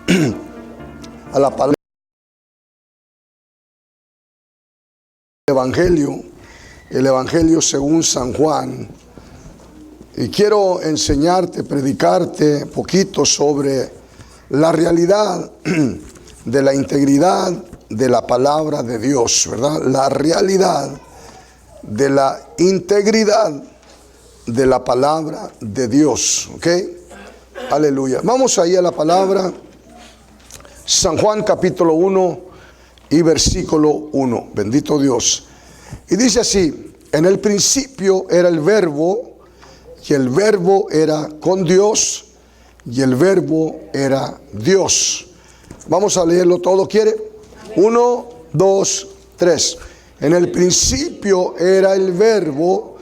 a la palabra del el Evangelio según San Juan. Y quiero enseñarte, predicarte poquito sobre la realidad de la integridad de la palabra de Dios, ¿verdad? La realidad de la integridad de la palabra de Dios, ¿ok? Aleluya. Vamos ahí a la palabra. San Juan capítulo 1 y versículo 1. Bendito Dios. Y dice así: en el principio era el verbo, y el verbo era con Dios, y el verbo era Dios. Vamos a leerlo todo, ¿quiere? 1, 2, 3. En el principio era el verbo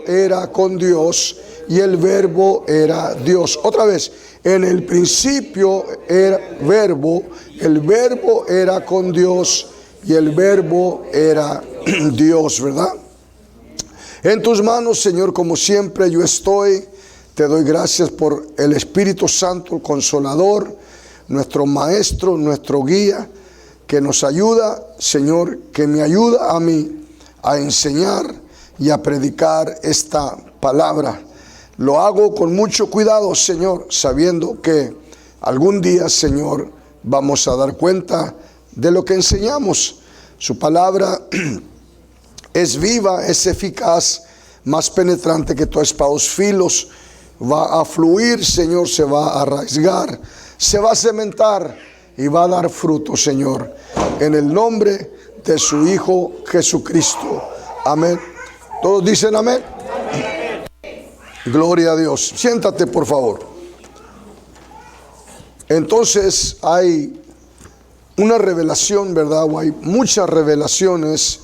era con Dios, y el verbo era Dios. Otra vez, en el principio era el verbo era con Dios, y el verbo era Dios, ¿verdad? En tus manos, Señor, como siempre yo estoy. Te doy gracias por el Espíritu Santo, el Consolador, nuestro Maestro, nuestro Guía, que nos ayuda, Señor, que me ayuda a mí a enseñar y a predicar esta palabra. Lo hago con mucho cuidado, Señor, sabiendo que algún día, Señor, vamos a dar cuenta de lo que enseñamos. Su palabra es viva, es eficaz, más penetrante que toda espada de dos filos. Va a fluir, Señor, se va a arraigar, se va a cementar y va a dar fruto, Señor, en el nombre de su Hijo Jesucristo. Amén. ¿Todos dicen amén? Gloria a Dios. Siéntate, por favor. Entonces hay una revelación, ¿verdad? O hay muchas revelaciones,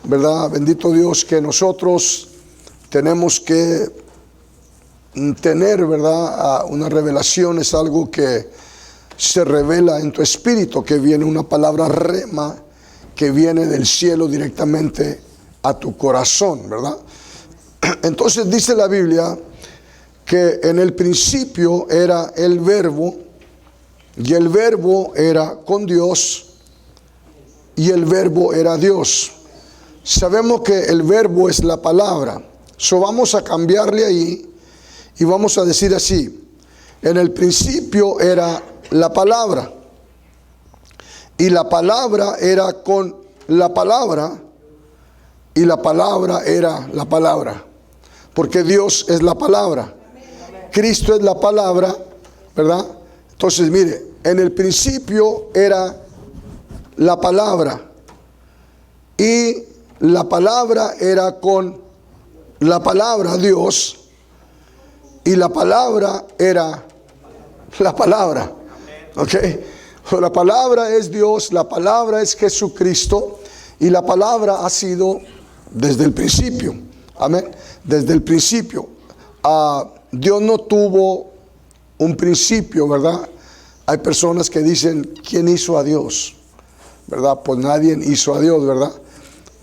¿verdad? Bendito Dios, que nosotros tenemos que tener, ¿verdad? Una revelación es algo que se revela en tu espíritu, que viene una palabra rema, que viene del cielo directamente a tu corazón, ¿verdad? Entonces dice la Biblia que en el principio era el verbo, y el verbo era con Dios, y el verbo era Dios. Sabemos que el verbo es la palabra. So vamos a cambiarle ahí y vamos a decir así: en el principio era la palabra, y la palabra era con la palabra, y la palabra era la palabra, porque Dios es la palabra, Cristo es la palabra, ¿verdad? Entonces mire, en el principio era la palabra, y la palabra era con la palabra Dios, y la palabra era la palabra. ¿Ok? La palabra es Dios, la palabra es Jesucristo, y la palabra ha sido desde el principio. Amén. Desde el principio. Dios no tuvo un principio, ¿verdad? Hay personas que dicen: ¿quién hizo a Dios? ¿Verdad? Pues nadie hizo a Dios, ¿verdad?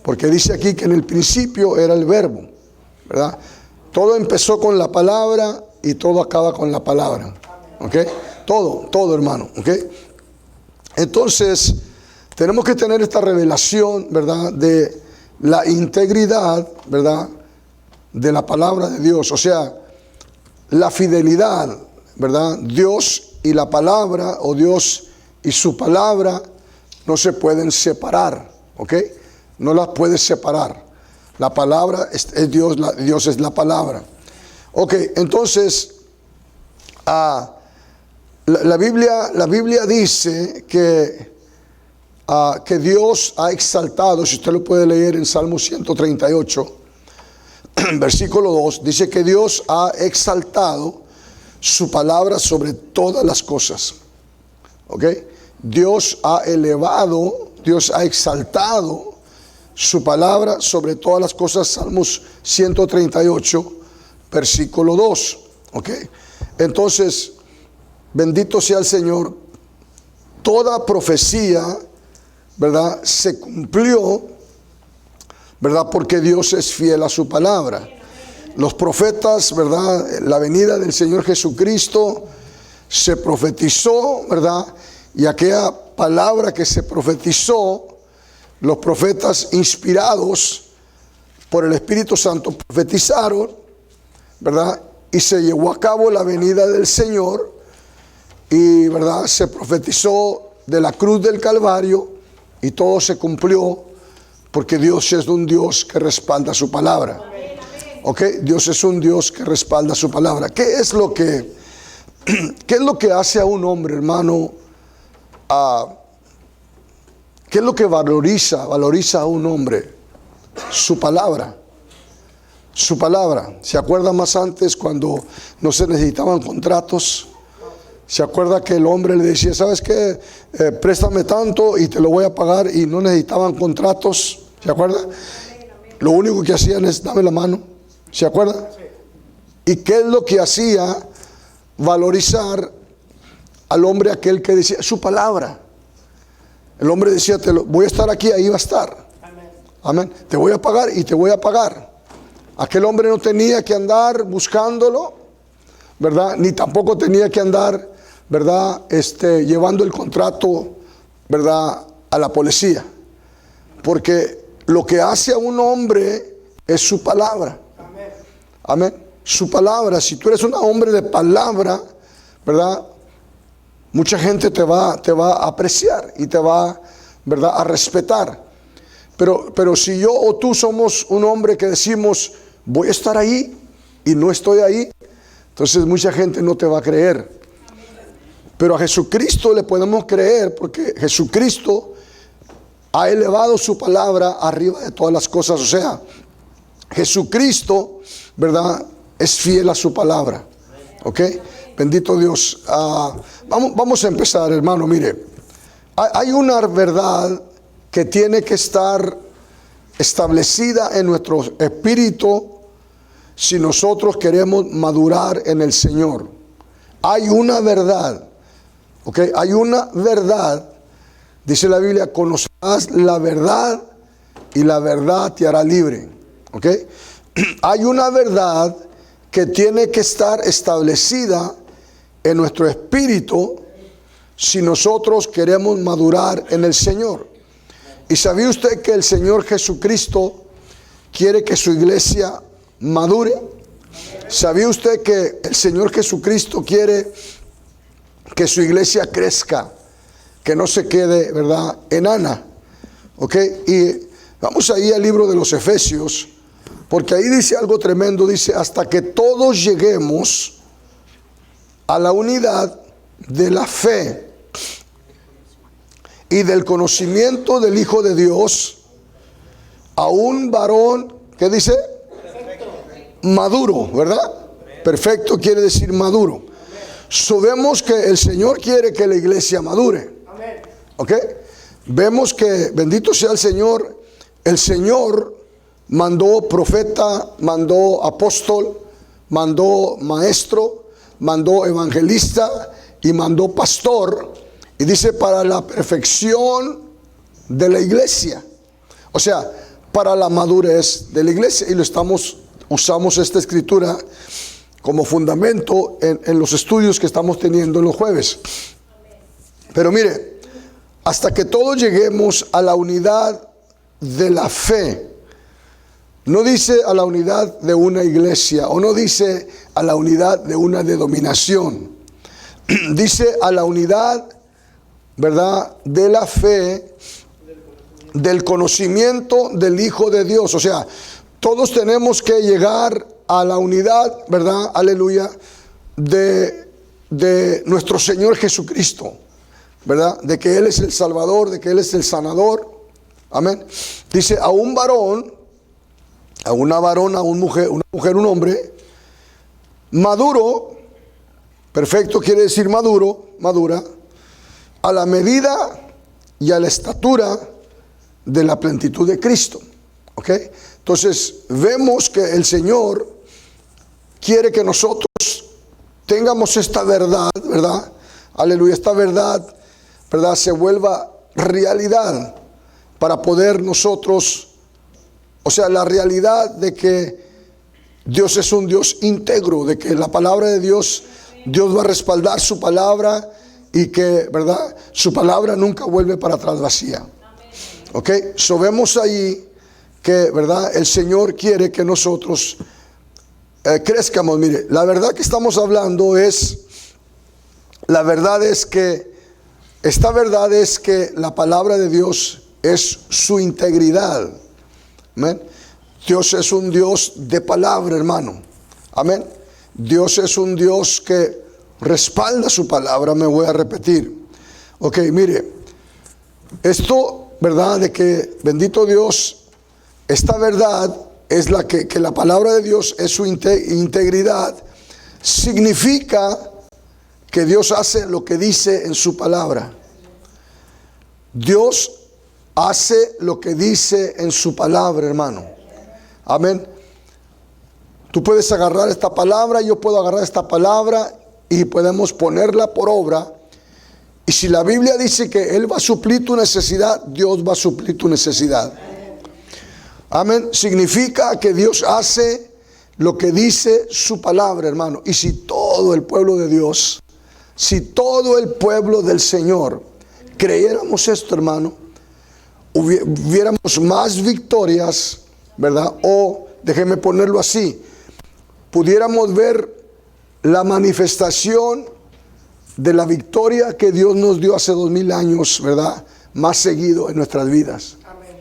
Porque dice aquí que en el principio era el verbo, ¿verdad? Todo empezó con la palabra y todo acaba con la palabra. ¿Ok? Todo, hermano. ¿Ok? Entonces, tenemos que tener esta revelación, ¿verdad? De la integridad, ¿verdad? De la palabra de Dios. O sea, la fidelidad, ¿verdad? Dios y la palabra, o Dios y su palabra, no se pueden separar. ¿Ok? No las puedes separar. La palabra es Dios, Dios es la palabra. Ok, entonces, la Biblia dice que Dios ha exaltado, si usted lo puede leer en Salmo 138, versículo 2, dice que Dios ha exaltado su palabra sobre todas las cosas. ¿Ok? Dios ha elevado, Dios ha exaltado su palabra sobre todas las cosas. Salmos 138, versículo 2. ¿Ok? Entonces, bendito sea el Señor. Toda profecía, ¿verdad?, se cumplió, ¿verdad?, porque Dios es fiel a su palabra. Los profetas, ¿verdad?, la venida del Señor Jesucristo, se profetizó, ¿verdad? Y aquella palabra que se profetizó, los profetas inspirados por el Espíritu Santo profetizaron, ¿verdad? Y se llevó a cabo la venida del Señor y, ¿verdad? Se profetizó de la cruz del Calvario y todo se cumplió porque Dios es un Dios que respalda su palabra. ¿Ok? Dios es un Dios que respalda su palabra. ¿Qué es lo que hace a un hombre, hermano? ¿Qué es lo que valoriza a un hombre? Su palabra. Su palabra. ¿Se acuerda más antes cuando no se necesitaban contratos? ¿Se acuerda que el hombre le decía, ¿sabes qué? Préstame tanto y te lo voy a pagar, y no necesitaban contratos? ¿Se acuerda? Lo único que hacían es dame la mano. ¿Se acuerda? ¿Y qué es lo que hacía valorizar al hombre aquel que decía su palabra? El hombre decía, voy a estar aquí, ahí va a estar. Amén. Te voy a pagar y te voy a pagar. Aquel hombre no tenía que andar buscándolo, ¿verdad? Ni tampoco tenía que andar, ¿verdad? Llevando el contrato, ¿verdad? A la policía. Porque lo que hace a un hombre es su palabra. Amén. Su palabra. Si tú eres un hombre de palabra, ¿verdad? Mucha gente te va a apreciar y te va, ¿verdad?, a respetar. Pero si yo o tú somos un hombre que decimos, voy a estar ahí y no estoy ahí, entonces mucha gente no te va a creer. Pero a Jesucristo le podemos creer porque Jesucristo ha elevado su palabra arriba de todas las cosas. O sea, Jesucristo, ¿verdad?, es fiel a su palabra. ¿Ok? Bendito Dios. Vamos a empezar, hermano. Mire, hay una verdad que tiene que estar establecida en nuestro espíritu si nosotros queremos madurar en el Señor. Hay una verdad, ¿ok? Hay una verdad, dice la Biblia, conocerás la verdad y la verdad te hará libre, ¿ok? Hay una verdad que tiene que estar establecida en nuestro espíritu si nosotros queremos madurar en el Señor. ¿Y sabía usted que el Señor Jesucristo quiere que su iglesia madure? ¿Sabía usted que el Señor Jesucristo quiere que su iglesia crezca, que no se quede, ¿verdad?, enana? ¿Ok? Y vamos ahí al libro de los Efesios, porque ahí dice algo tremendo. Dice, hasta que todos lleguemos a la unidad de la fe y del conocimiento del Hijo de Dios, a un varón, ¿qué dice? Perfecto. Maduro, ¿verdad? Perfecto quiere decir maduro. Vemos que el Señor quiere que la iglesia madure. ¿Ok? Vemos que, bendito sea el Señor mandó profeta, mandó apóstol, mandó maestro, mandó evangelista y mandó pastor. Y dice, para la perfección de la iglesia. O sea, para la madurez de la iglesia. Y usamos esta escritura como fundamento en los estudios que estamos teniendo en los jueves. Pero mire, hasta que todos lleguemos a la unidad de la fe. No dice a la unidad de una iglesia, o no dice a la unidad de una denominación. Dice a la unidad, ¿verdad?, de la fe, del conocimiento del Hijo de Dios. O sea, todos tenemos que llegar a la unidad, ¿verdad?, aleluya, de nuestro Señor Jesucristo, ¿verdad?, de que Él es el Salvador, de que Él es el sanador. Amén. Dice, a un varón, a una varona, a una mujer, un hombre maduro. Perfecto quiere decir maduro, madura, a la medida y a la estatura de la plenitud de Cristo. ¿Ok? Entonces vemos que el Señor quiere que nosotros tengamos esta verdad, ¿verdad? Aleluya, esta verdad, ¿verdad?, se vuelva realidad para poder nosotros, o sea, la realidad de que Dios es un Dios íntegro, de que la palabra de Dios, Dios va a respaldar su palabra y que, ¿verdad? Su palabra nunca vuelve para atrás vacía. Ok, so vemos ahí que, ¿verdad? El Señor quiere que nosotros crezcamos. Mire, la verdad que estamos hablando la verdad es que, esta verdad es que la palabra de Dios es su integridad. Amén. Dios es un Dios de palabra, hermano. Amén. Dios es un Dios que respalda su palabra. Me voy a repetir. Ok, mire, esto, ¿verdad? De que, bendito Dios, esta verdad es la que la palabra de Dios es su integridad. Significa que Dios hace lo que dice en su palabra. Dios hace lo que dice en su palabra, hermano. Amén. Tú puedes agarrar esta palabra, yo puedo agarrar esta palabra y podemos ponerla por obra. Y si la Biblia dice que Él va a suplir tu necesidad, Dios va a suplir tu necesidad. Amén. Significa que Dios hace lo que dice su palabra, hermano. Y si todo el pueblo de Dios, si todo el pueblo del Señor creyéramos esto, hermano, hubiéramos más victorias, ¿verdad? O, déjenme ponerlo así, pudiéramos ver la manifestación de la victoria que Dios nos dio hace 2000 años, ¿verdad? Más seguido en nuestras vidas. Amén.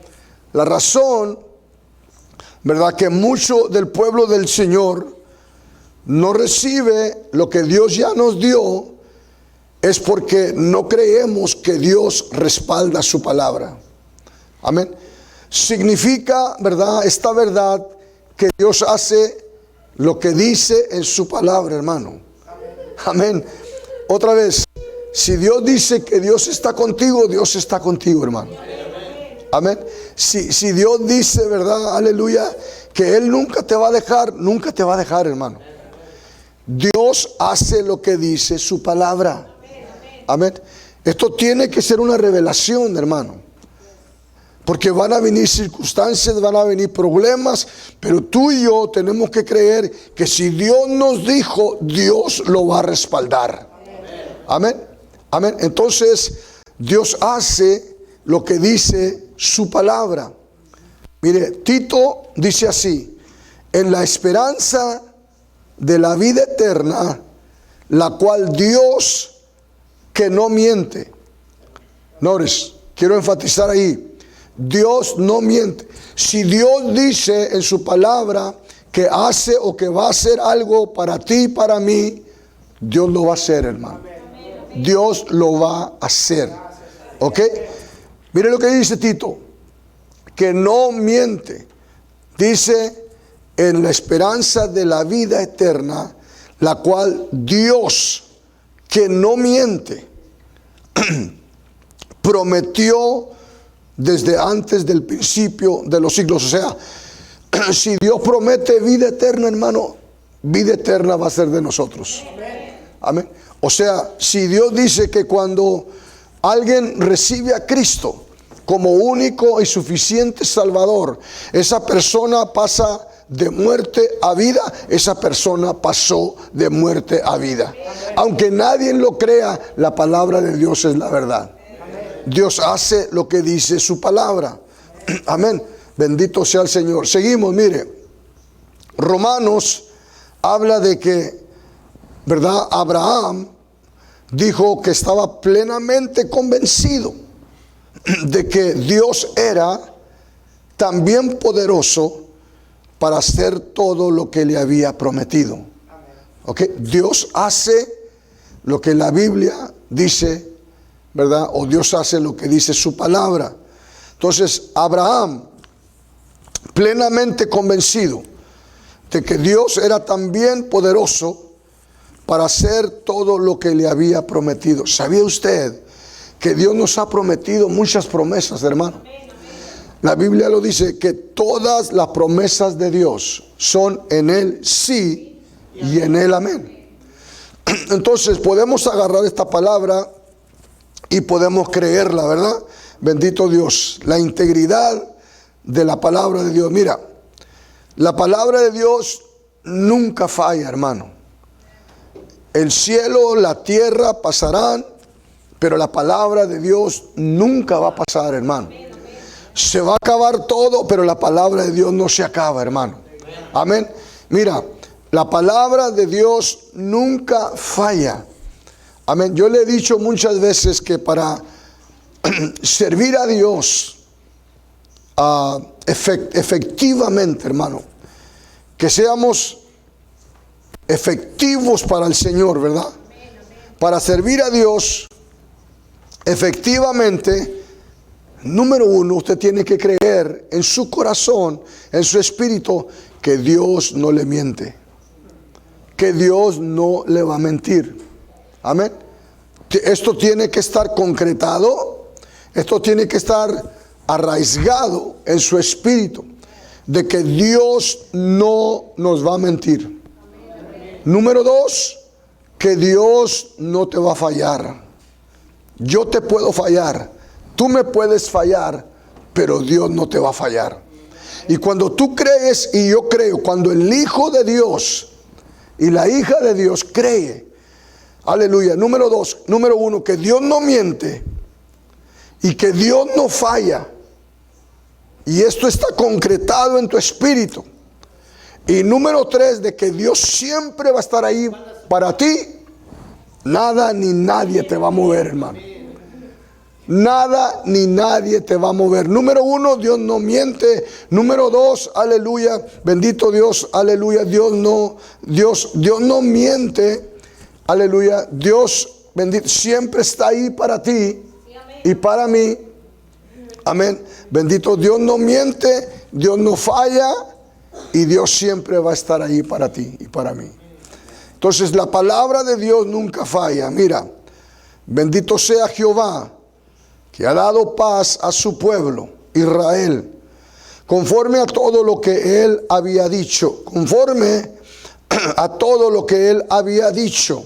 La razón, ¿verdad? Que mucho del pueblo del Señor no recibe lo que Dios ya nos dio, es porque no creemos que Dios respalda su palabra. Amén. Significa, ¿verdad? Esta verdad que Dios hace lo que dice en su palabra, hermano. Amén. Otra vez, si Dios dice que Dios está contigo, Dios está contigo, hermano. Amén. Si Dios dice, ¿verdad? Aleluya, que Él nunca te va a dejar, nunca te va a dejar, hermano. Dios hace lo que dice su palabra. Amén. Esto tiene que ser una revelación, hermano. Porque van a venir circunstancias, van a venir problemas, pero tú y yo tenemos que creer que si Dios nos dijo, Dios lo va a respaldar. Amén. Amén. Entonces, Dios hace lo que dice su palabra. Mire, Tito dice así: en la esperanza de la vida eterna, la cual Dios, que no miente. Notice, quiero enfatizar ahí. Dios no miente. Si Dios dice en su palabra que hace o que va a hacer algo para ti y para mí, Dios lo va a hacer, hermano. Dios lo va a hacer. ¿Ok? Mire lo que dice Tito, que no miente. Dice, en la esperanza de la vida eterna, la cual Dios, que no miente, prometió desde antes del principio de los siglos. O sea, si Dios promete vida eterna, hermano, vida eterna va a ser de nosotros. Amén. O sea, si Dios dice que cuando alguien recibe a Cristo como único y suficiente Salvador, esa persona pasa de muerte a vida, esa persona pasó de muerte a vida. Aunque nadie lo crea, la palabra de Dios es la verdad. Dios hace lo que dice su palabra. Amén. Bendito sea el Señor. Seguimos, mire. Romanos habla de que, ¿verdad? Abraham dijo que estaba plenamente convencido de que Dios era también poderoso para hacer todo lo que le había prometido. ¿Ok? Dios hace lo que la Biblia dice, ¿verdad? O Dios hace lo que dice su palabra. Entonces, Abraham, plenamente convencido de que Dios era también poderoso para hacer todo lo que le había prometido. ¿Sabía usted que Dios nos ha prometido muchas promesas, hermano? La Biblia lo dice, que todas las promesas de Dios son en Él sí y en Él amén. Entonces podemos agarrar esta palabra y podemos creerla, ¿verdad? Bendito Dios. La integridad de la palabra de Dios. Mira, la palabra de Dios nunca falla, hermano. El cielo, la tierra pasarán, pero la palabra de Dios nunca va a pasar, hermano. Se va a acabar todo, pero la palabra de Dios no se acaba, hermano. Amén. Mira, la palabra de Dios nunca falla. Amén. Yo le he dicho muchas veces que para servir a Dios efectivamente, hermano, que seamos efectivos para el Señor, ¿verdad? Para servir a Dios efectivamente, número uno, usted tiene que creer en su corazón, en su espíritu, que Dios no le miente, que Dios no le va a mentir. Amén. Esto tiene que estar concretado, esto tiene que estar arraigado en su espíritu, de que Dios no nos va a mentir. Número dos, que Dios no te va a fallar. Yo te puedo fallar, tú me puedes fallar, pero Dios no te va a fallar. Y cuando tú crees y yo creo, cuando el Hijo de Dios y la hija de Dios cree, aleluya. Número dos, número uno, que Dios no miente y que Dios no falla. Y esto está concretado en tu espíritu. Y número tres, de que Dios siempre va a estar ahí para ti. Nada ni nadie te va a mover, hermano. Nada ni nadie te va a mover. Número uno, Dios no miente. Número dos, aleluya, bendito Dios, aleluya, Dios no miente. Aleluya, Dios bendito siempre está ahí para ti y para mí. Amén. Bendito, Dios no miente, Dios no falla y Dios siempre va a estar ahí para ti y para mí. Entonces la palabra de Dios nunca falla. Mira, bendito sea Jehová, que ha dado paz a su pueblo, Israel, conforme a todo lo que él había dicho. Conforme a todo lo que él había dicho.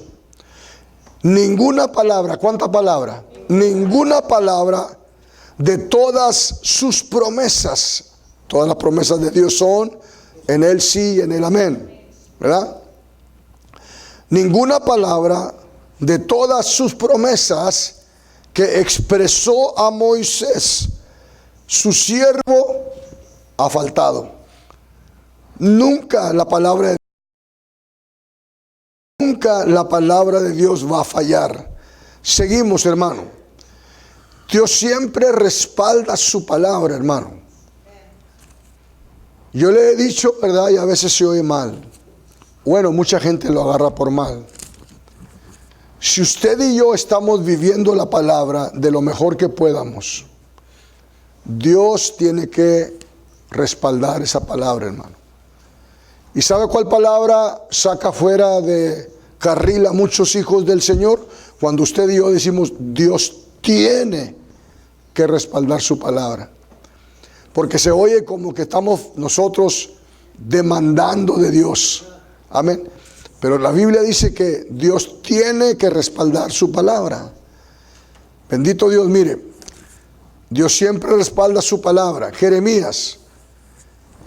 Ninguna palabra, ¿cuánta palabra? Ninguna palabra de todas sus promesas. Todas las promesas de Dios son en él sí y en él amén, ¿verdad? Ninguna palabra de todas sus promesas que expresó a Moisés, su siervo, ha faltado. Nunca la palabra de Dios va a fallar. Seguimos, hermano. Dios siempre respalda su palabra, hermano. Yo le he dicho, ¿verdad? Y a veces se oye mal. Bueno, mucha gente lo agarra por mal. Si usted y yo estamos viviendo la palabra de lo mejor que podamos, Dios tiene que respaldar esa palabra, hermano. ¿Y sabe cuál palabra saca fuera de carril a muchos hijos del Señor? Cuando usted y yo decimos, Dios tiene que respaldar su palabra. Porque se oye como que estamos nosotros demandando de Dios. Amén. Pero la Biblia dice que Dios tiene que respaldar su palabra. Bendito Dios, mire. Dios siempre respalda su palabra. Jeremías,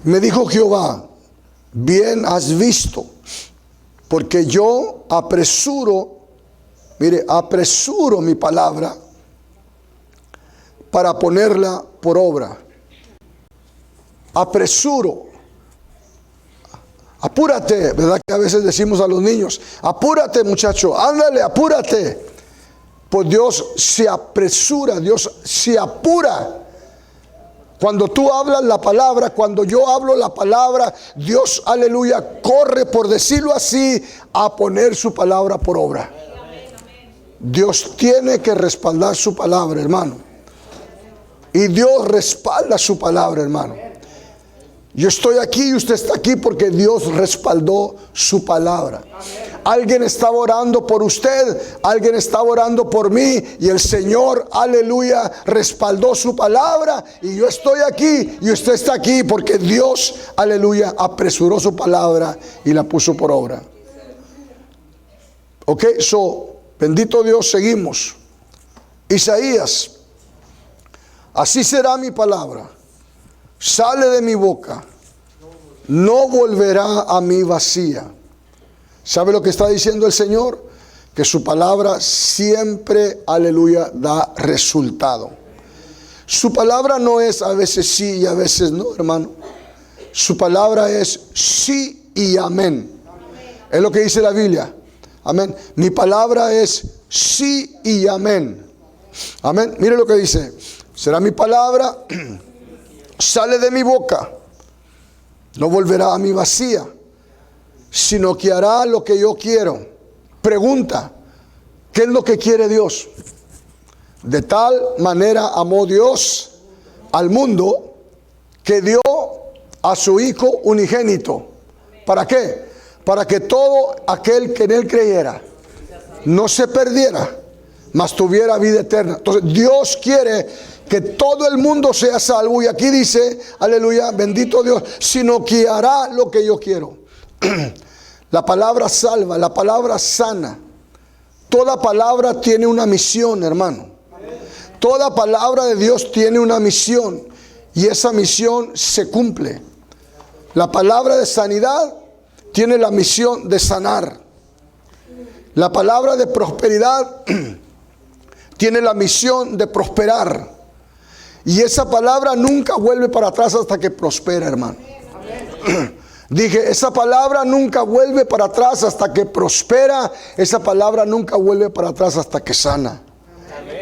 me dijo Jehová, bien has visto, porque yo apresuro mi palabra para ponerla por obra. Apresuro. Apúrate, ¿verdad? Que a veces decimos a los niños, apúrate muchacho, ándale, apúrate. Pues Dios se apresura, Dios se apura. Cuando tú hablas la palabra, cuando yo hablo la palabra, Dios, aleluya, corre, por decirlo así, a poner su palabra por obra. Dios tiene que respaldar su palabra, hermano. Y Dios respalda su palabra, hermano. Yo estoy aquí y usted está aquí porque Dios respaldó su palabra. Alguien estaba orando por usted, alguien estaba orando por mí y el Señor, aleluya, respaldó su palabra. Y yo estoy aquí y usted está aquí porque Dios, aleluya, apresuró su palabra y la puso por obra. Ok, bendito Dios, seguimos. Isaías, así será mi palabra. Sale de mi boca, no volverá a mí vacía. ¿Sabe lo que está diciendo el Señor? que su palabra siempre, aleluya, da resultado. Su palabra no es a veces sí y a veces no, hermano. Su palabra es sí y amén. Es lo que dice la Biblia. Amén. Mi palabra es sí y amén. Amén. Mire lo que dice. Será mi palabra, sale de mi boca. No volverá a mí vacía, sino que hará lo que yo quiero. Pregunta, ¿qué es lo que quiere Dios? De tal manera amó Dios al mundo que dio a su Hijo unigénito. ¿Para qué? Para que todo aquel que en Él creyera no se perdiera, mas tuviera vida eterna. Entonces Dios quiere que todo el mundo sea salvo. Y aquí dice, aleluya, bendito Dios, sino que hará lo que yo quiero. La palabra salva, la palabra sana. Toda palabra tiene una misión, hermano. Toda palabra de Dios tiene una misión. Y esa misión se cumple. La palabra de sanidad tiene la misión de sanar. La palabra de prosperidad tiene la misión de prosperar. Y esa palabra nunca vuelve para atrás hasta que prospera, hermano. Dije, esa palabra nunca vuelve para atrás hasta que prospera. Esa palabra nunca vuelve para atrás hasta que sana.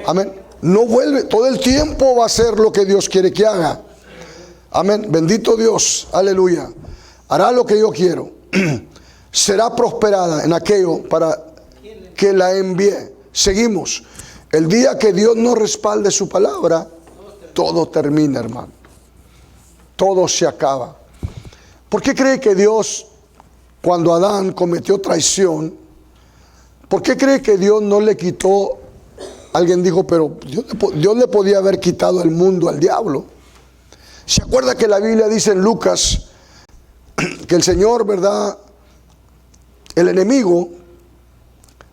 Amén. No vuelve, todo el tiempo va a ser lo que Dios quiere que haga. Amén. Bendito Dios. Aleluya. Hará lo que yo quiero. Será prosperada en aquello para que la envíe. Seguimos. El día que Dios no respalde su palabra, todo termina, hermano. Todo se acaba. ¿Por qué cree que Dios, cuando Adán cometió traición, por qué cree que Dios no le quitó? Alguien dijo, pero Dios le podía haber quitado el mundo al diablo. ¿Se acuerda que la Biblia dice en Lucas que el Señor, verdad, el enemigo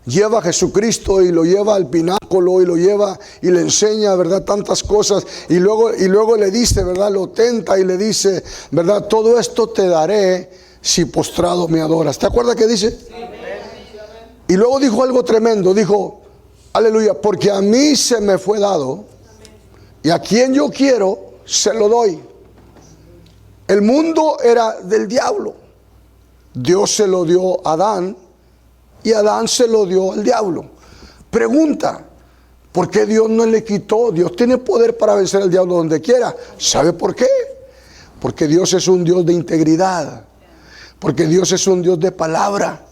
lleva a Jesucristo y lo lleva al pináculo y lo lleva y le enseña, verdad, tantas cosas, y luego le dice, verdad, lo tenta y le dice, verdad, todo esto te daré si postrado me adoras? ¿Te acuerdas que dice? Y luego dijo algo tremendo, dijo, aleluya, porque a mí se me fue dado y a quien yo quiero se lo doy. El mundo era del diablo. Dios se lo dio a Adán y Adán se lo dio al diablo. Pregunta, ¿por qué Dios no le quitó? Dios tiene poder para vencer al diablo donde quiera. ¿Sabe por qué? Porque Dios es un Dios de integridad. Porque Dios es un Dios de palabra.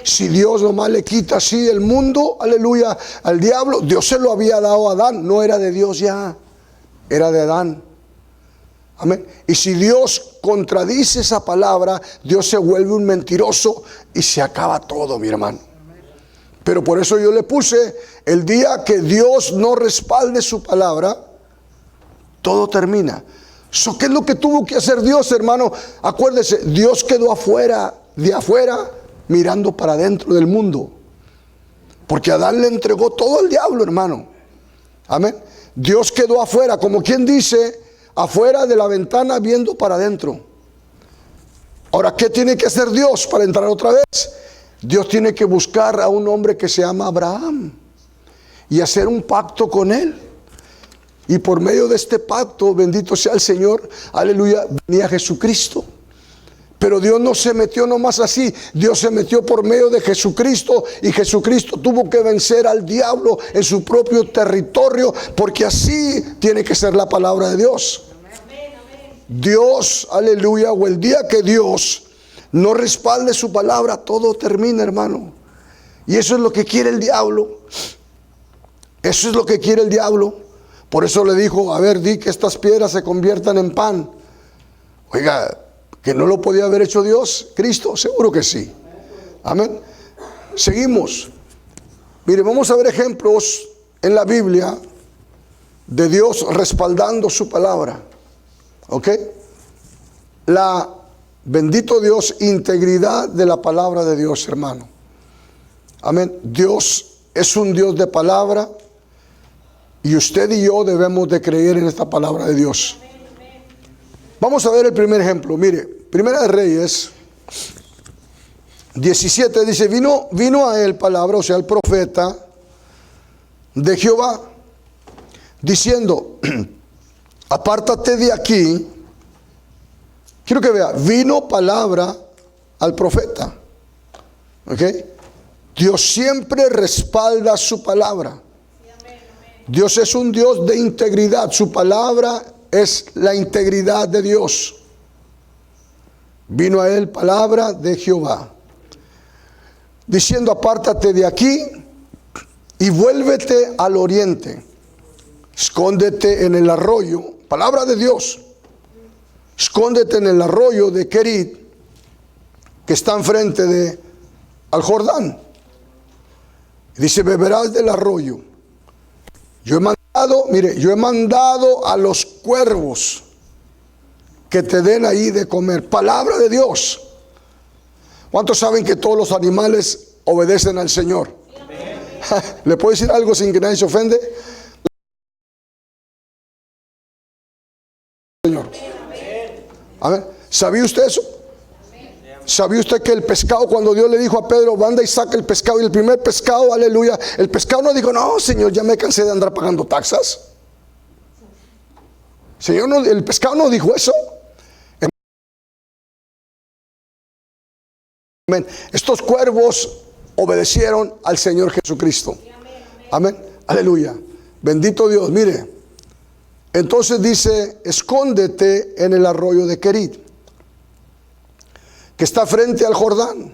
Si Dios nomás le quita así el mundo, aleluya, al diablo, Dios se lo había dado a Adán. No era de Dios ya, era de Adán. Amén. Y si Dios contradice esa palabra, Dios se vuelve un mentiroso y se acaba todo, mi hermano. Pero por eso yo le puse, el día que Dios no respalde su palabra, todo termina. ¿Qué es lo que tuvo que hacer Dios, hermano? Acuérdese, Dios quedó afuera, de afuera, mirando para adentro del mundo. Porque Adán le entregó todo al diablo, hermano. Amén. Dios quedó afuera, como quien dice, afuera de la ventana viendo para adentro. Ahora, ¿qué tiene que hacer Dios para entrar otra vez? Dios tiene que buscar a un hombre que se llama Abraham y hacer un pacto con él. Y por medio de este pacto, bendito sea el Señor, aleluya, venía Jesucristo. Pero Dios no se metió nomás así. Dios se metió por medio de Jesucristo. Y Jesucristo tuvo que vencer al diablo en su propio territorio. Porque así tiene que ser la palabra de Dios. Dios, aleluya, o el día que Dios no respalde su palabra, todo termina, hermano. Y eso es lo que quiere el diablo. Eso es lo que quiere el diablo. Por eso le dijo, a ver, di que estas piedras se conviertan en pan. Oiga, ¿que no lo podía haber hecho Dios, Cristo? Seguro que sí. Amén. Seguimos. Mire, vamos a ver ejemplos en la Biblia de Dios respaldando su palabra. ¿Ok? Bendito Dios, integridad de la palabra de Dios, hermano. Amén. Dios es un Dios de palabra y usted y yo debemos de creer en esta palabra de Dios. Vamos a ver el primer ejemplo. Mire, Primera de Reyes, 17 dice, vino a él palabra, o sea, el profeta de Jehová, diciendo, apártate de aquí. Quiero que vea, vino palabra al profeta. ¿Ok? Dios siempre respalda su palabra. Dios es un Dios de integridad. Su palabra es la integridad de Dios. Vino a él palabra de Jehová, diciendo, apártate de aquí y vuélvete al oriente. Escóndete en el arroyo. Palabra de Dios. Escóndete en el arroyo de Querit, que está enfrente al Jordán. Dice, beberás del arroyo. Yo he mandado a los cuervos que te den ahí de comer. Palabra de Dios. ¿Cuántos saben que todos los animales obedecen al Señor? ¿Le puedo decir algo sin que nadie se ofende? Señor. Amén. ¿Sabía usted eso? ¿Sabía usted que el pescado, cuando Dios le dijo a Pedro, anda y saca el pescado, y el primer pescado, aleluya, el pescado no dijo, no, Señor, ya me cansé de andar pagando taxas? Señor, no, el pescado no dijo eso. Amén. Estos cuervos obedecieron al Señor Jesucristo. Amén. Aleluya. Bendito Dios. Mire, entonces dice, escóndete en el arroyo de Querit, que está frente al Jordán.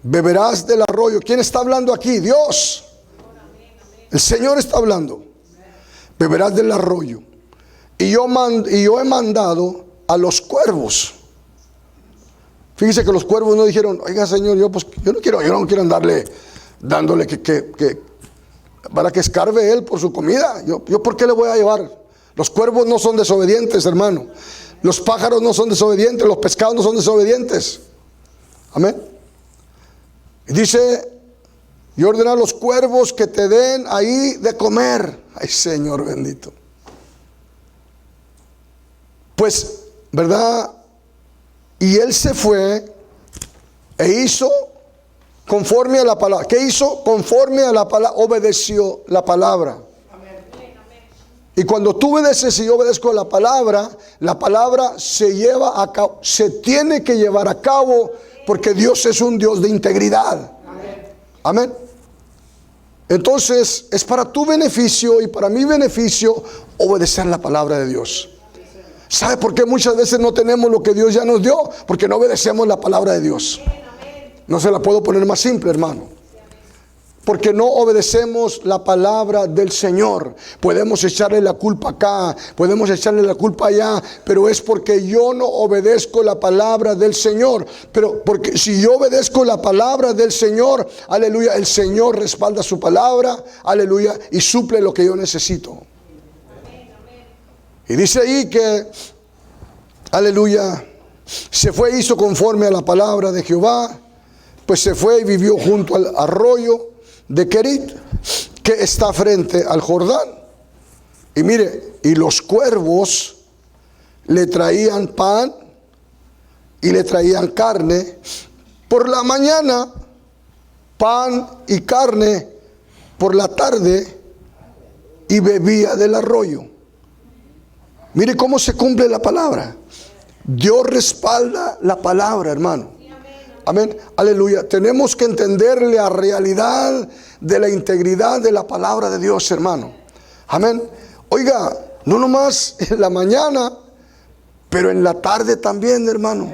Beberás del arroyo. ¿Quién está hablando aquí? Dios. El Señor está hablando. Beberás del arroyo. Y yo he mandado a los cuervos. Fíjese que los cuervos no dijeron, oiga, Señor, yo no quiero andarle dándole que para que escarbe él por su comida. Yo ¿por qué le voy a llevar? Los cuervos no son desobedientes, hermano. Los pájaros no son desobedientes, los pescados no son desobedientes. Amén. Y dice, y ordena a los cuervos que te den ahí de comer. Ay, Señor bendito. Pues, ¿verdad? Y él se fue e hizo conforme a la palabra. ¿Qué hizo? Conforme a la palabra. Obedeció la palabra. Y cuando tú obedeces y yo obedezco la palabra se lleva a cabo, se tiene que llevar a cabo, porque Dios es un Dios de integridad. Amén. Entonces, es para tu beneficio y para mi beneficio obedecer la palabra de Dios. ¿Sabe por qué muchas veces no tenemos lo que Dios ya nos dio? Porque no obedecemos la palabra de Dios. No se la puedo poner más simple, hermano. Porque no obedecemos la palabra del Señor. Podemos echarle la culpa acá, podemos echarle la culpa allá, pero es porque yo no obedezco la palabra del Señor. Pero porque si yo obedezco la palabra del Señor, aleluya, el Señor respalda su palabra, aleluya, y suple lo que yo necesito. Y dice ahí que, aleluya, se fue e hizo conforme a la palabra de Jehová. Pues se fue y vivió junto al arroyo de Querit, que está frente al Jordán. Y mire, y los cuervos le traían pan y le traían carne por la mañana, pan y carne por la tarde, y bebía del arroyo. Mire cómo se cumple la palabra. Dios respalda la palabra, hermano. Amén, aleluya. Tenemos que entender la realidad de la integridad de la palabra de Dios, hermano. Amén. Oiga, no nomás en la mañana, pero en la tarde también, hermano.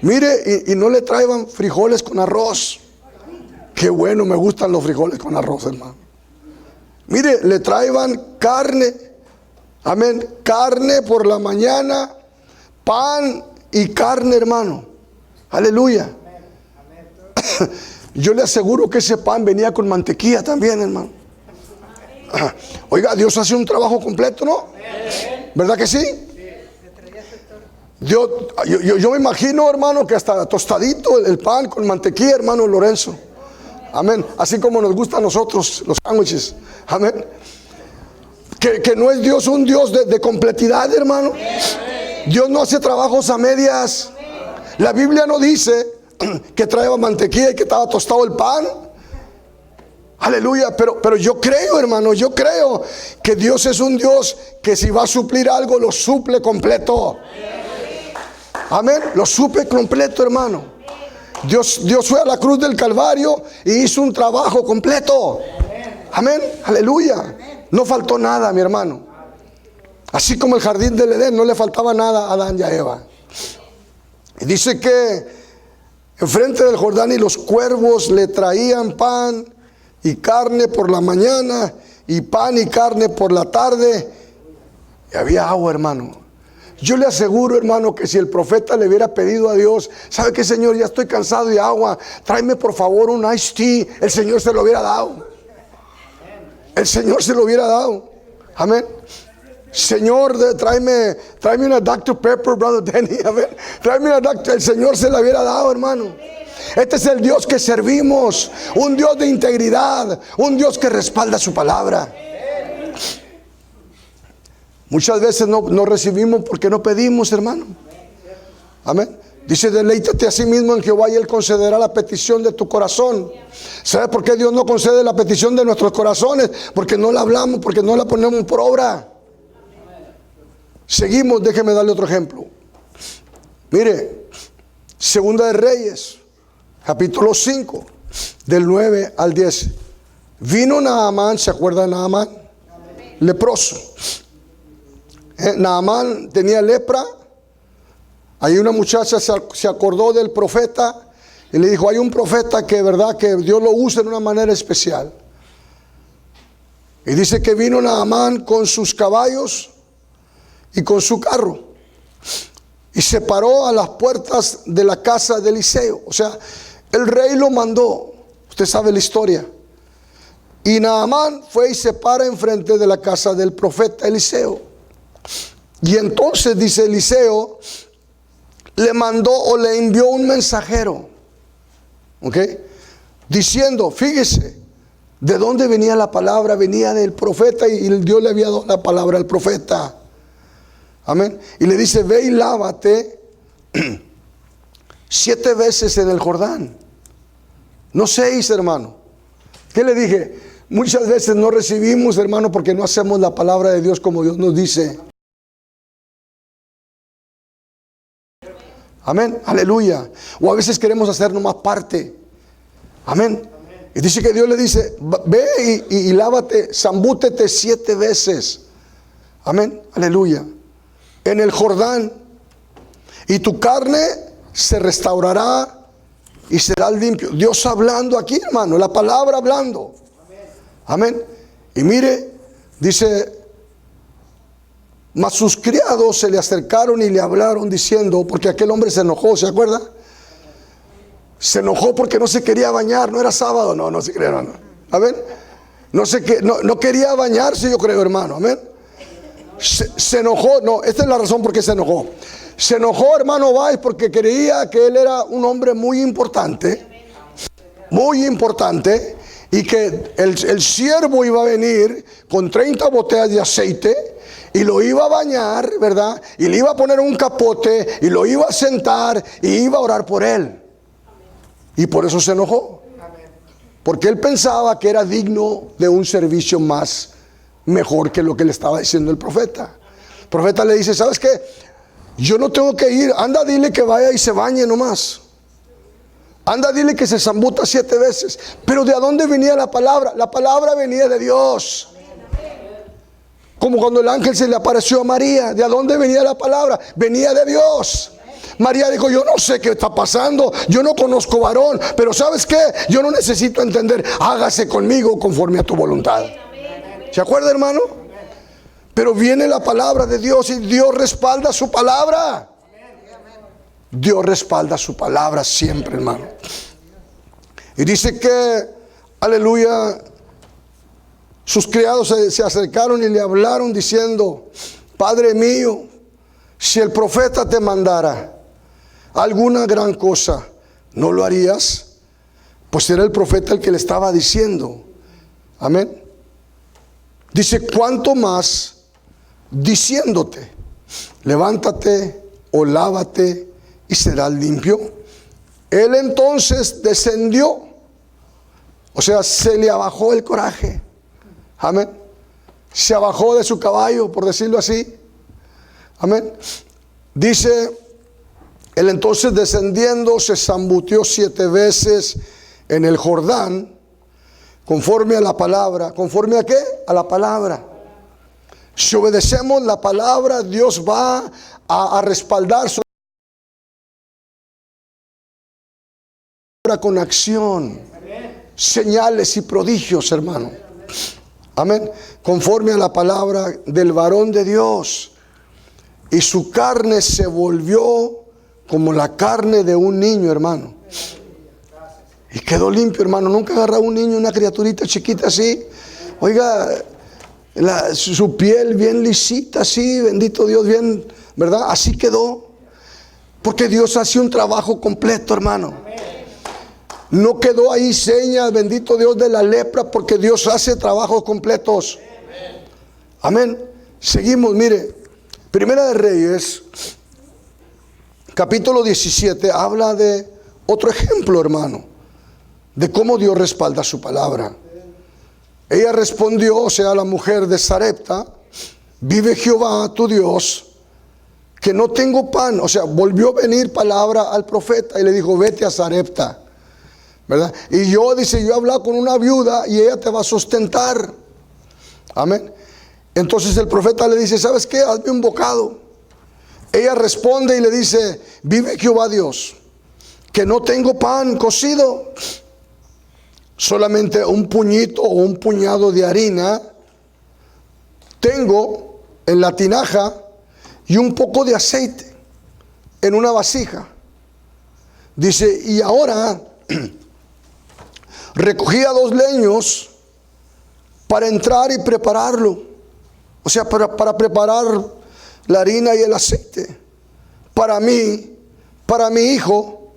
Mire, y no le traigan frijoles con arroz. Qué bueno, me gustan los frijoles con arroz, hermano. Mire, le traigan carne. Amén, carne por la mañana, pan y carne, hermano. Aleluya. Yo le aseguro que ese pan venía con mantequilla también, hermano. Oiga, Dios hace un trabajo completo, ¿no? ¿Verdad que sí? Dios, yo me imagino, hermano, que hasta tostadito el pan con mantequilla, hermano Lorenzo. Amén. Así como nos gusta a nosotros los sándwiches. Amén. Que no es Dios un Dios de completidad, hermano. Dios no hace trabajos a medias. La Biblia no dice, que traía mantequilla y que estaba tostado el pan. Aleluya, pero yo creo, hermano, yo creo que Dios es un Dios que si va a suplir algo, lo suple completo. Amén, lo suple completo, hermano. Dios fue a la cruz del Calvario y hizo un trabajo completo. Amén, aleluya. No faltó nada, mi hermano. Así como el jardín del Edén, no le faltaba nada a Adán y a Eva. Y dice que enfrente del Jordán y los cuervos le traían pan y carne por la mañana y pan y carne por la tarde. Y había agua, hermano. Yo le aseguro, hermano, que si el profeta le hubiera pedido a Dios, ¿sabe qué, Señor? Ya estoy cansado de agua, tráeme por favor un iced tea. El Señor se lo hubiera dado. El Señor se lo hubiera dado. Amén. Señor, tráeme una Dr. Pepper, brother Danny. Amén. Tráeme una Dr. El Señor se la hubiera dado, hermano. Este es el Dios que servimos, un Dios de integridad, un Dios que respalda su palabra. Muchas veces no recibimos porque no pedimos, hermano. Amén. Dice, deleítate a sí mismo en Jehová y Él concederá la petición de tu corazón. ¿Sabe por qué Dios no concede la petición de nuestros corazones? Porque no la hablamos, porque no la ponemos por obra. Seguimos, déjeme darle otro ejemplo. Mire, Segunda de Reyes, capítulo 5, del 9 al 10. Vino Naamán, ¿se acuerda de Naamán? Leproso. Naamán tenía lepra. Ahí una muchacha se acordó del profeta y le dijo, hay un profeta que verdad que Dios lo usa de una manera especial. Y dice que vino Naamán con sus caballos y con su carro y se paró a las puertas de la casa de Eliseo. O sea, el rey lo mandó. Usted sabe la historia. Y Naamán fue y se para enfrente de la casa del profeta Eliseo. Y entonces, dice Eliseo, le mandó o le envió un mensajero, ¿ok? Diciendo, fíjese, ¿de dónde venía la palabra? Venía del profeta y Dios le había dado la palabra al profeta. Amén. Y le dice, ve y lávate 7 veces en el Jordán. No 6, hermano. ¿Qué le dije? Muchas veces no recibimos, hermano, porque no hacemos la palabra de Dios como Dios nos dice. Amén, aleluya. O a veces queremos hacer nomás parte. Amén. Y dice que Dios le dice, ve y lávate, zambútete 7 veces. Amén, aleluya. En el Jordán. Y tu carne se restaurará y será limpio. Dios hablando aquí, hermano, la palabra hablando. Amén. Y mire, dice, mas sus criados se le acercaron y le hablaron diciendo, porque aquel hombre se enojó, ¿se acuerda? Se enojó porque no se quería bañar, no era sábado, no se quería, hermano. Amén. No quería bañarse, yo creo, hermano. Amén. Se enojó, no, esta es la razón por qué se enojó. Se enojó, hermano Valls, porque creía que él era un hombre muy importante, y que el siervo iba a venir con 30 botellas de aceite y lo iba a bañar, ¿verdad? Y le iba a poner un capote y lo iba a sentar y iba a orar por él. Y por eso se enojó. Porque él pensaba que era digno de un servicio más mejor que lo que le estaba diciendo el profeta. El profeta le dice, ¿sabes qué? Yo no tengo que ir, anda dile que vaya y se bañe nomás. Anda dile que se zambuta 7 veces. Pero ¿de dónde venía la palabra? La palabra venía de Dios. Como cuando el ángel se le apareció a María. ¿De dónde venía la palabra? Venía de Dios. María dijo, yo no sé qué está pasando, yo no conozco varón, pero ¿sabes qué? Yo no necesito entender, hágase conmigo conforme a tu voluntad. ¿Se acuerda, hermano? Pero viene la palabra de Dios y Dios respalda su palabra. Dios respalda su palabra siempre, hermano. Y dice que, aleluya, sus criados se acercaron y le hablaron diciendo, Padre mío, si el profeta te mandara alguna gran cosa, ¿no lo harías? Pues era el profeta el que le estaba diciendo. Amén. Dice, ¿cuánto más diciéndote, levántate o lávate y serás limpio? Él entonces descendió, o sea, se le abajó el coraje. Amén. Se abajó de su caballo, por decirlo así. Amén. Dice, él entonces descendiendo se zambutió 7 veces en el Jordán, conforme a la palabra. ¿Conforme a qué? A la palabra. Si obedecemos la palabra, Dios va a respaldar su palabra con acción, señales y prodigios, hermano. Amén. Conforme a la palabra del varón de Dios. Y su carne se volvió como la carne de un niño, hermano. Y quedó limpio, hermano. Nunca agarraba un niño, una criaturita chiquita así. Oiga, su piel bien lisita así, bendito Dios, bien, ¿verdad? Así quedó. Porque Dios hace un trabajo completo, hermano. No quedó ahí señas, bendito Dios, de la lepra, porque Dios hace trabajos completos. Amén. Seguimos, mire. Primera de Reyes, capítulo 17, habla de otro ejemplo, hermano, de cómo Dios respalda su palabra. Ella respondió, o sea, la mujer de Sarepta: vive Jehová tu Dios, que no tengo pan. O sea, volvió a venir palabra al profeta y le dijo: vete a Sarepta, ¿verdad? Y yo, dice, yo he hablado con una viuda y ella te va a sustentar. Amén. Entonces el profeta le dice: ¿sabes qué? Hazme un bocado. Ella responde y le dice: vive Jehová Dios, que no tengo pan cocido, solamente un puñito o un puñado de harina tengo en la tinaja y un poco de aceite en una vasija. Dice, y ahora recogía 2 leños para entrar y prepararlo. O sea, para preparar la harina y el aceite para mí, para mi hijo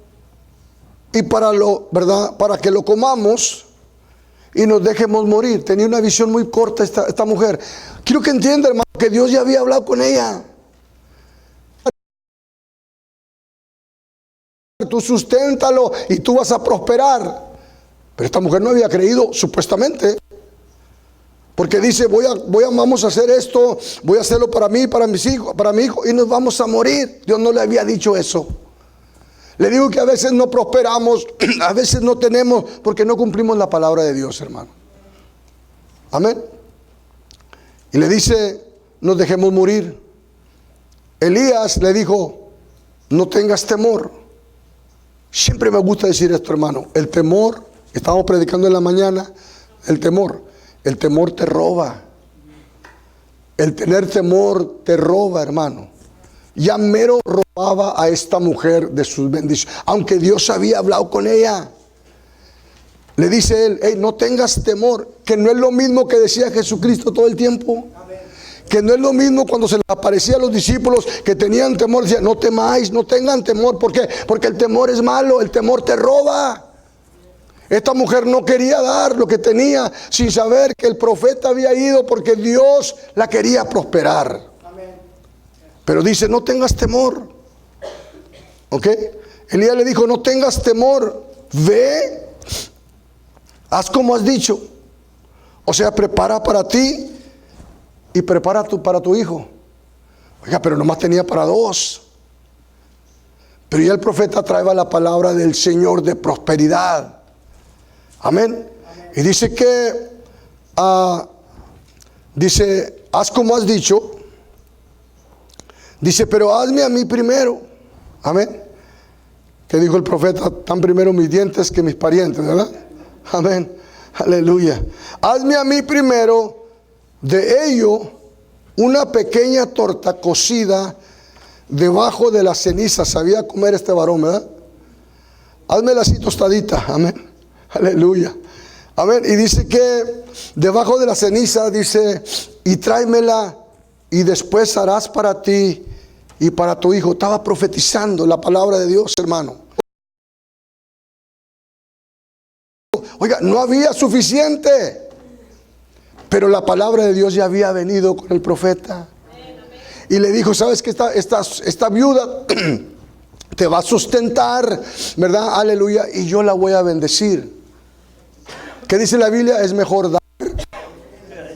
y ¿verdad? Para que lo comamos y nos dejemos morir. Tenía una visión muy corta esta mujer. Quiero que entienda, hermano, que Dios ya había hablado con ella. Tú susténtalo y tú vas a prosperar. Pero esta mujer no había creído, supuestamente. Porque dice, vamos a hacer esto, voy a hacerlo para mí, para mis hijos, para mi hijo, y nos vamos a morir. Dios no le había dicho eso. Le digo que a veces no prosperamos, a veces no tenemos, porque no cumplimos la palabra de Dios, hermano. Amén. Y le dice, nos dejemos morir. Elías le dijo, no tengas temor. Siempre me gusta decir esto, hermano. El temor, estábamos predicando en la mañana, el temor te roba. El tener temor te roba, hermano. Ya mero robaba a esta mujer de sus bendiciones, aunque Dios había hablado con ella. Le dice él, hey, no tengas temor, que no es lo mismo que decía Jesucristo todo el tiempo. Que no es lo mismo cuando se les aparecía a los discípulos que tenían temor. Decía, no temáis, no tengan temor. ¿Por qué? Porque el temor es malo, el temor te roba. Esta mujer no quería dar lo que tenía sin saber que el profeta había ido porque Dios la quería prosperar. Pero dice, no tengas temor. ¿Ok? Elías le dijo, no tengas temor. Ve, haz como has dicho. O sea, prepara para ti y prepara para tu hijo. Oiga, pero nomás tenía para 2. Pero ya el profeta traía la palabra del Señor de prosperidad. Amén. Y dice que, dice, haz como has dicho. Dice, pero hazme a mí primero. Amén. Que dijo el profeta, tan primero mis dientes que mis parientes, ¿verdad? Amén. Aleluya. Hazme a mí primero de ello una pequeña torta cocida debajo de la ceniza. Sabía comer este varón, ¿verdad? Házmela así tostadita. Amén. Aleluya. Amén. Y dice que debajo de la ceniza, dice, y tráemela y después harás para ti y para tu hijo. Estaba profetizando la palabra de Dios, hermano. Oiga, no había suficiente, pero la palabra de Dios ya había venido con el profeta. Y le dijo, ¿sabes qué? Esta viuda te va a sustentar, ¿verdad? Aleluya, y yo la voy a bendecir. ¿Qué dice la Biblia? Es mejor dar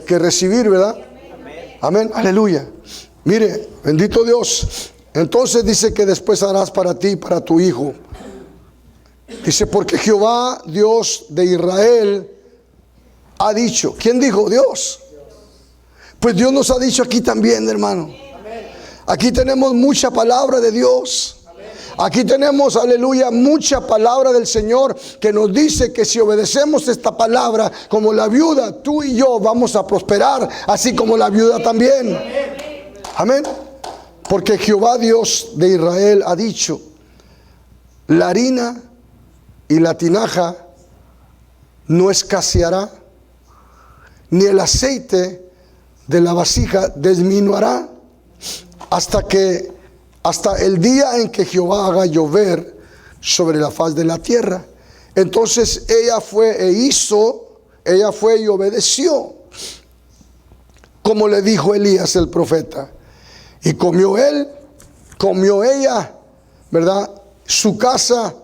que recibir, ¿verdad? Amén, aleluya. Mire, bendito Dios. Entonces dice que después harás para ti y para tu hijo. Dice, porque Jehová, Dios de Israel, ha dicho. ¿Quién dijo? Dios. Pues Dios nos ha dicho aquí también, hermano. Aquí tenemos mucha palabra de Dios. Aquí tenemos, aleluya, mucha palabra del Señor que nos dice que si obedecemos esta palabra, como la viuda, tú y yo vamos a prosperar, así como la viuda también. Amén. Porque Jehová, Dios de Israel, ha dicho, la harina y la tinaja no escaseará, ni el aceite de la vasija disminuirá, hasta el día en que Jehová haga llover sobre la faz de la tierra. Entonces ella fue y obedeció, como le dijo Elías el profeta. Y comió ella, ¿verdad? Su casa,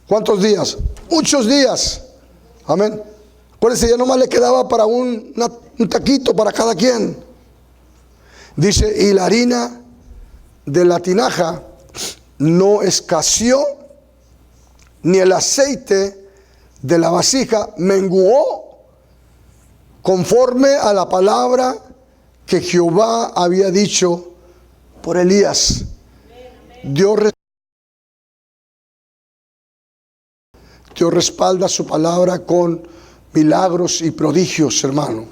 ¿cuántos días? Muchos días. Amén. Acuérdense, ya nomás le quedaba para un taquito para cada quien. Dice, y la harina de la tinaja no escaseó, ni el aceite de la vasija menguó, conforme a la palabra que Jehová había dicho por Elías. Dios respalda su palabra con milagros y prodigios, hermano.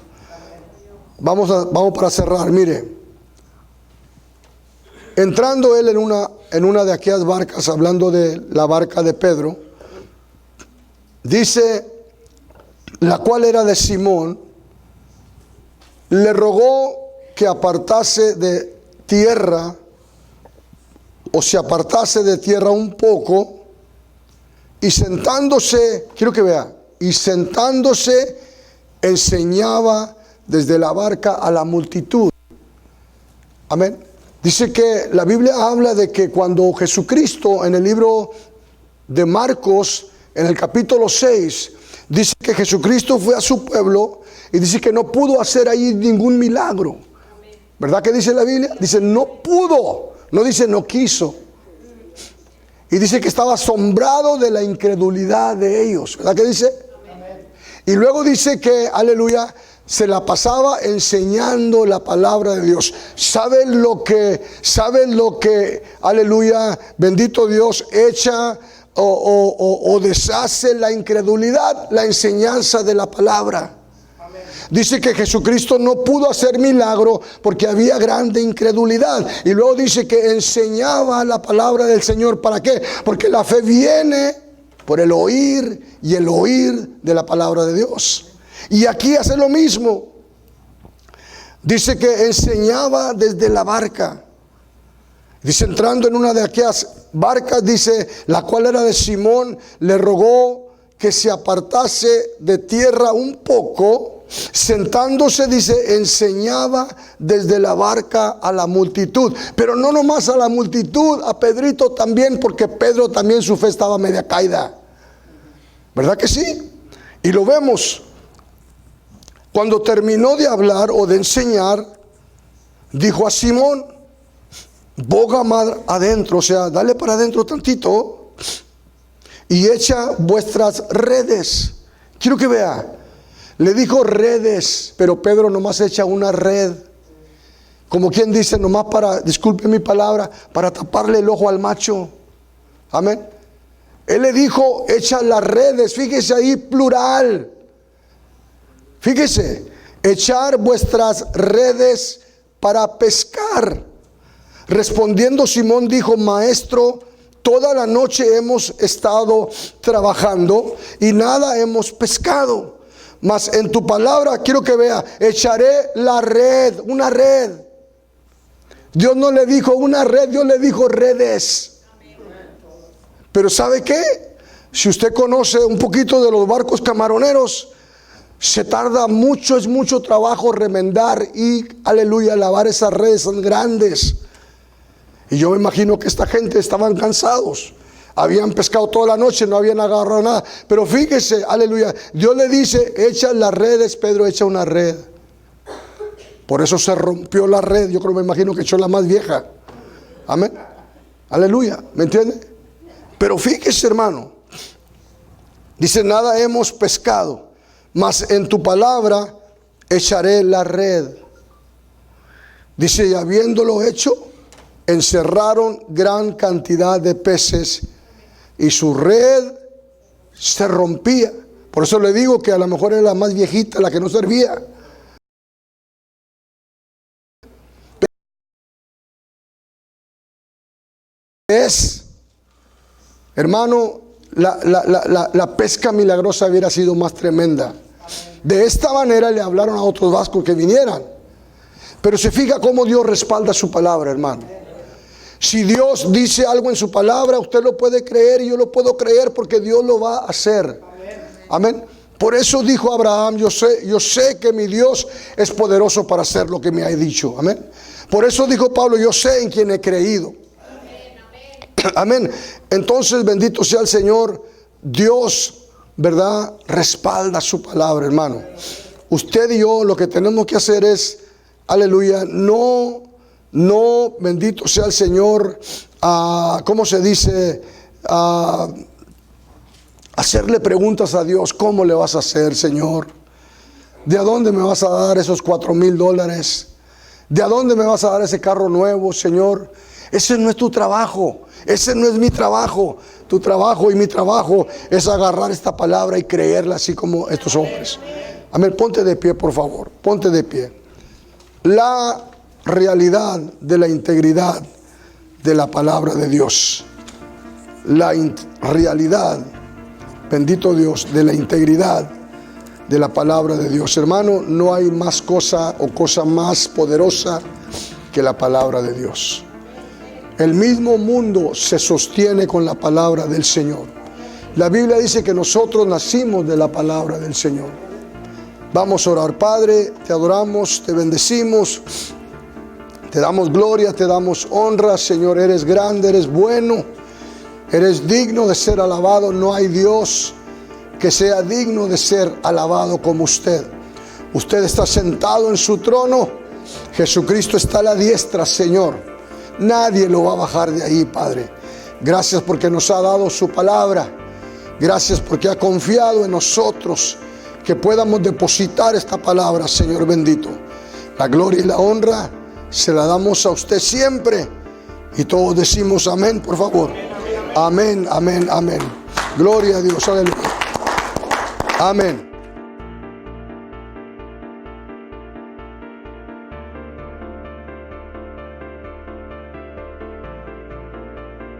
Vamos para cerrar, mire. Entrando él en una de aquellas barcas, hablando de la barca de Pedro, dice, la cual era de Simón, le rogó que apartase de tierra, o se apartase de tierra un poco, y sentándose, quiero que vea, y sentándose enseñaba desde la barca a la multitud. Amén. Dice que la Biblia habla de que cuando Jesucristo, en el libro de Marcos, en el capítulo 6, dice que Jesucristo fue a su pueblo y dice que no pudo hacer ahí ningún milagro. ¿Verdad que dice la Biblia? Dice no pudo, no dice no quiso. Y dice que estaba asombrado de la incredulidad de ellos. ¿Verdad que dice? Y luego dice que, aleluya, se la pasaba enseñando la palabra de Dios. ¿Saben lo que, aleluya, bendito Dios, echa o deshace la incredulidad? La enseñanza de la palabra. Amén. Dice que Jesucristo no pudo hacer milagro porque había grande incredulidad. Y luego dice que enseñaba la palabra del Señor. ¿Para qué? Porque la fe viene por el oír y el oír de la palabra de Dios. Y aquí hace lo mismo. Dice que enseñaba desde la barca. Dice, entrando en una de aquellas barcas, dice, la cual era de Simón, le rogó que se apartase de tierra un poco. Sentándose, dice, enseñaba desde la barca a la multitud. Pero no nomás a la multitud, a Pedrito también, porque Pedro también su fe estaba media caída. ¿Verdad que sí? Y lo vemos. Cuando terminó de hablar o de enseñar, dijo a Simón, boga más adentro, o sea, dale para adentro tantito y echa vuestras redes. Quiero que vea, le dijo redes, pero Pedro nomás echa una red. Como quien dice, nomás para, disculpe mi palabra, para taparle el ojo al macho. Amén. Él le dijo, echa las redes, fíjese ahí, plural. Fíjese, echar vuestras redes para pescar. Respondiendo Simón dijo, maestro, toda la noche hemos estado trabajando y nada hemos pescado. Mas en tu palabra, quiero que vea, echaré la red, una red. Dios no le dijo una red, Dios le dijo redes. Pero ¿sabe qué? Si usted conoce un poquito de los barcos camaroneros, se tarda mucho, es mucho trabajo remendar y, aleluya, lavar esas redes tan grandes. Y yo me imagino que esta gente estaban cansados. Habían pescado toda la noche, no habían agarrado nada. Pero fíjese, aleluya, Dios le dice, echa las redes, Pedro echa una red. Por eso se rompió la red. Yo creo, me imagino que echó la más vieja. Amén. Aleluya, ¿me entiende? Pero fíjese, hermano, dice, nada hemos pescado, mas en tu palabra echaré la red. Dice, y habiéndolo hecho, encerraron gran cantidad de peces y su red se rompía. Por eso le digo que a lo mejor era la más viejita, la que no servía. Hermano, la pesca milagrosa hubiera sido más tremenda. De esta manera le hablaron a otros vascos que vinieran. Pero se fija cómo Dios respalda su palabra, hermano. Si Dios dice algo en su palabra, usted lo puede creer y yo lo puedo creer porque Dios lo va a hacer. Amén. Por eso dijo Abraham, yo sé que mi Dios es poderoso para hacer lo que me ha dicho. Amén. Por eso dijo Pablo, yo sé en quien he creído. Amén. Entonces, bendito sea el Señor. Dios, ¿verdad?, respalda su palabra, hermano. Usted y yo lo que tenemos que hacer es, aleluya, no, bendito sea el Señor, ¿cómo se dice? Hacerle preguntas a Dios. ¿Cómo le vas a hacer, Señor? ¿De a dónde me vas a dar esos $4,000? ¿De a dónde me vas a dar ese carro nuevo, Señor? Ese no es tu trabajo. Ese no es mi trabajo. Tu trabajo y mi trabajo es agarrar esta palabra y creerla así como estos hombres. Amén. Ponte de pie, por favor. Ponte de pie. La realidad de la integridad de la palabra de Dios. La realidad, bendito Dios, de la integridad de la palabra de Dios. Hermano, no hay más cosa o cosa más poderosa que la palabra de Dios. El mismo mundo se sostiene con la palabra del Señor. La Biblia dice que nosotros nacimos de la palabra del Señor. Vamos a orar. Padre, te adoramos, te bendecimos, te damos gloria, te damos honra. Señor, eres grande, eres bueno, eres digno de ser alabado. No hay Dios que sea digno de ser alabado como usted. Usted está sentado en su trono. Jesucristo está a la diestra, Señor. Nadie lo va a bajar de ahí, Padre. Gracias porque nos ha dado su palabra. Gracias porque ha confiado en nosotros que podamos depositar esta palabra, Señor bendito. La gloria y la honra se la damos a usted siempre. Y todos decimos amén, por favor. Amén, amén, amén. Gloria a Dios, aleluya. Amén.